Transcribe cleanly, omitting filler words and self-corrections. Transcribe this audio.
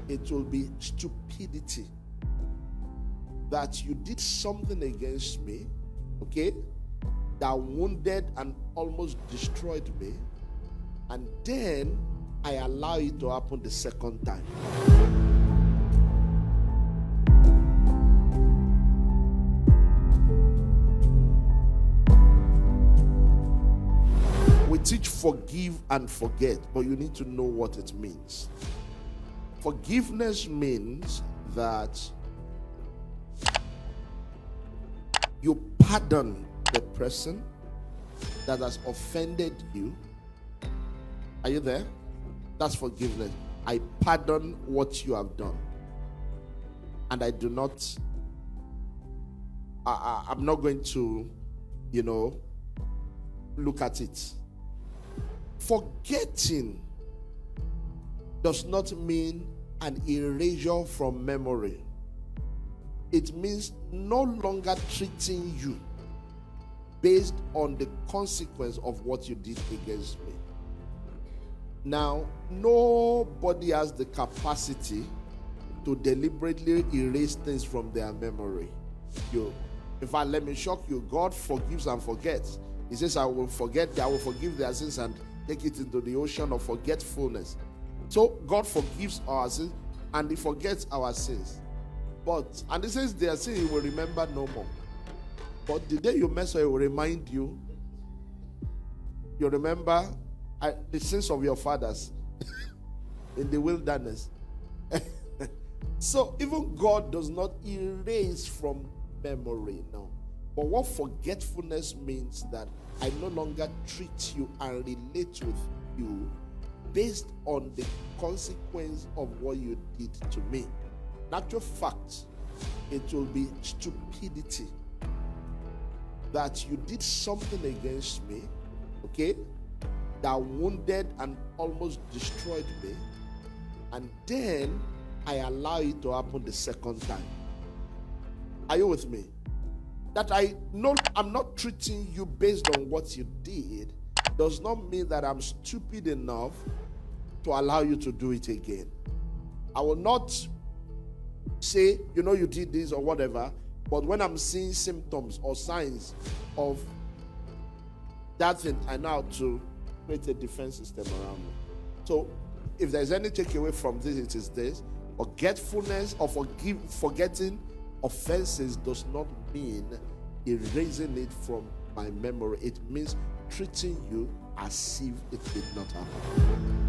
it will be stupidity. That you did something against me, okay, that wounded and almost destroyed me, and then I allow it to happen the second time. We teach forgive and forget, but you need to know what it means. Forgiveness means that you pardon the person that has offended you. Are you there? That's forgiveness. I pardon what you have done. And I do not, I'm not going to, look at it. Forgetting does not mean an erasure from memory. It means no longer treating you based on the consequence of what you did against me. Now, nobody has the capacity to deliberately erase things from their memory. In fact, let me shock you. God forgives and forgets. He says, I will forgive their sins and take it into the ocean of forgetfulness. So God forgives our sins and He forgets our sins. And He says their sin He will remember no more. But the day you mess up, He will remind you. You remember the sins of your fathers in the wilderness. So even God does not erase from memory now. But what forgetfulness means that I no longer treat you and relate with you based on the consequence of what you did to me. In actual fact, it will be stupidity that you did something against me, okay, that wounded and almost destroyed me, and then I allow it to happen the second time. Are you with me? That I'm not treating you based on what you did does not mean that I'm stupid enough to allow you to do it again. I will not say, you did this or whatever, but when I'm seeing symptoms or signs of that thing, I know how to create a defense system around me. So if there's any takeaway from this, it is this: forgetfulness or forgetting offenses does not mean erasing it from my memory. It means treating you as if it did not happen.